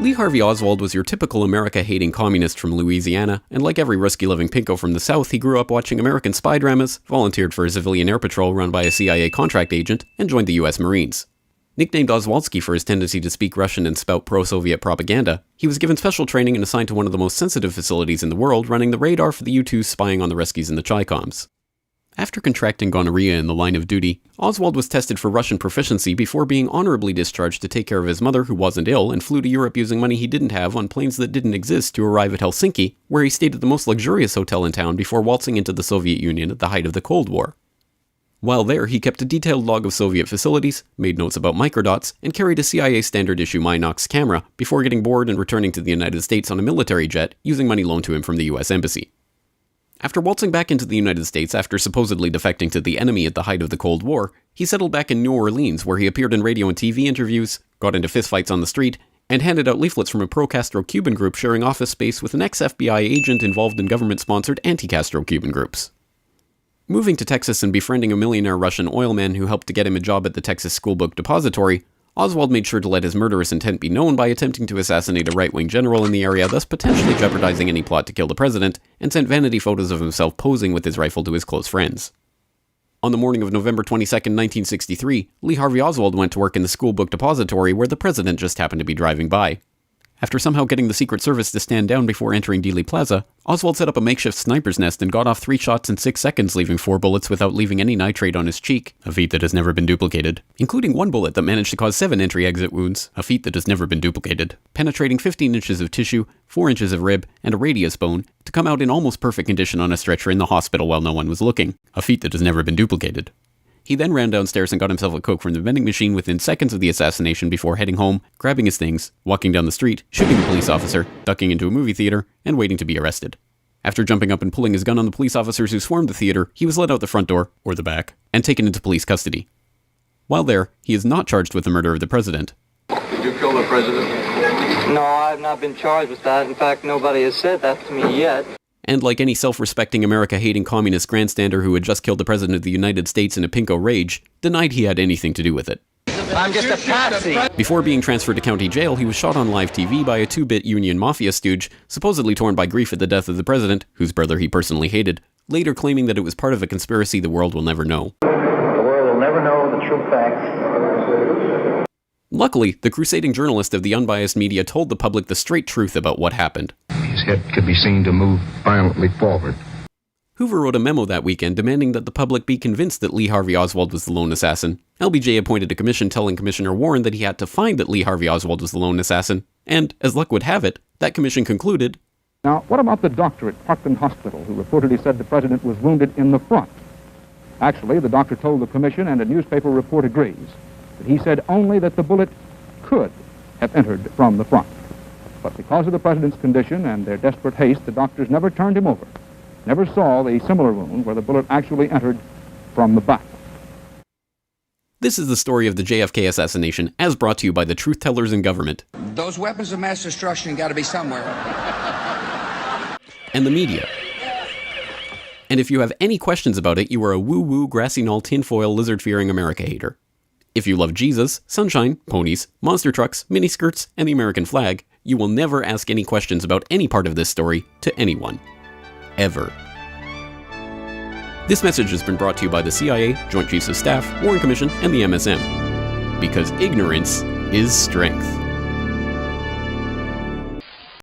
Lee Harvey Oswald was your typical America-hating communist from Louisiana, and like every risky-living pinko from the South, he grew up watching American spy dramas, volunteered for a civilian air patrol run by a CIA contract agent, and joined the US Marines. Nicknamed Oswaldsky for his tendency to speak Russian and spout pro-Soviet propaganda, he was given special training and assigned to one of the most sensitive facilities in the world, running the radar for the U-2s spying on the Ruskies and the Chi-Coms. After contracting gonorrhea in the line of duty, Oswald was tested for Russian proficiency before being honorably discharged to take care of his mother who wasn't ill and flew to Europe using money he didn't have on planes that didn't exist to arrive at Helsinki, where he stayed at the most luxurious hotel in town before waltzing into the Soviet Union at the height of the Cold War. While there, he kept a detailed log of Soviet facilities, made notes about microdots, and carried a CIA standard-issue Minox camera before getting bored and returning to the United States on a military jet using money loaned to him from the US Embassy. After waltzing back into the United States after supposedly defecting to the enemy at the height of the Cold War, he settled back in New Orleans where he appeared in radio and TV interviews, got into fistfights on the street, and handed out leaflets from a pro-Castro Cuban group sharing office space with an ex-FBI agent involved in government-sponsored anti-Castro Cuban groups. Moving to Texas and befriending a millionaire Russian oilman who helped to get him a job at the Texas Schoolbook Depository, Oswald made sure to let his murderous intent be known by attempting to assassinate a right-wing general in the area, thus potentially jeopardizing any plot to kill the president, and sent vanity photos of himself posing with his rifle to his close friends. On the morning of November 22, 1963, Lee Harvey Oswald went to work in the Schoolbook Depository where the president just happened to be driving by. After somehow getting the Secret Service to stand down before entering Dealey Plaza, Oswald set up a makeshift sniper's nest and got off 3 shots in 6 seconds, leaving 4 bullets without leaving any nitrate on his cheek, a feat that has never been duplicated, including 1 bullet that managed to cause 7 entry-exit wounds, a feat that has never been duplicated, penetrating 15 inches of tissue, 4 inches of rib, and a radius bone, to come out in almost perfect condition on a stretcher in the hospital while no one was looking, a feat that has never been duplicated. He then ran downstairs and got himself a Coke from the vending machine within seconds of the assassination before heading home, grabbing his things, walking down the street, shooting a police officer, ducking into a movie theater, and waiting to be arrested. After jumping up and pulling his gun on the police officers who swarmed the theater, he was let out the front door, or the back, and taken into police custody. While there, he is not charged with the murder of the president. Did you kill the president? No, I've not been charged with that. In fact, nobody has said that to me yet. And like any self-respecting America-hating communist grandstander who had just killed the President of the United States in a pinko rage, denied he had anything to do with it. I'm just a patsy. Before being transferred to county jail, he was shot on live TV by a 2-bit Union Mafia stooge, supposedly torn by grief at the death of the president, whose brother he personally hated, later claiming that it was part of a conspiracy the world will never know. The world will never know the true facts. Luckily, the crusading journalist of the unbiased media told the public the straight truth about what happened. His head could be seen to move violently forward. Hoover wrote a memo that weekend demanding that the public be convinced that Lee Harvey Oswald was the lone assassin. LBJ appointed a commission telling Commissioner Warren that he had to find that Lee Harvey Oswald was the lone assassin, and, as luck would have it, that commission concluded, "Now, what about the doctor at Parkland Hospital who reportedly said the president was wounded in the front? Actually, the doctor told the commission, and a newspaper report agrees, that he said only that the bullet could have entered from the front. But because of the president's condition and their desperate haste, the doctors never turned him over, never saw the similar wound where the bullet actually entered from the back." This is the story of the JFK assassination, as brought to you by the truth tellers in government. Those weapons of mass destruction got to be somewhere. And the media. And if you have any questions about it, you are a woo-woo, grassy knoll, tinfoil, lizard-fearing America hater. If you love Jesus, sunshine, ponies, monster trucks, miniskirts, and the American flag, you will never ask any questions about any part of this story to anyone. Ever. This message has been brought to you by the CIA, Joint Chiefs of Staff, Warren Commission, and the MSM. Because ignorance is strength.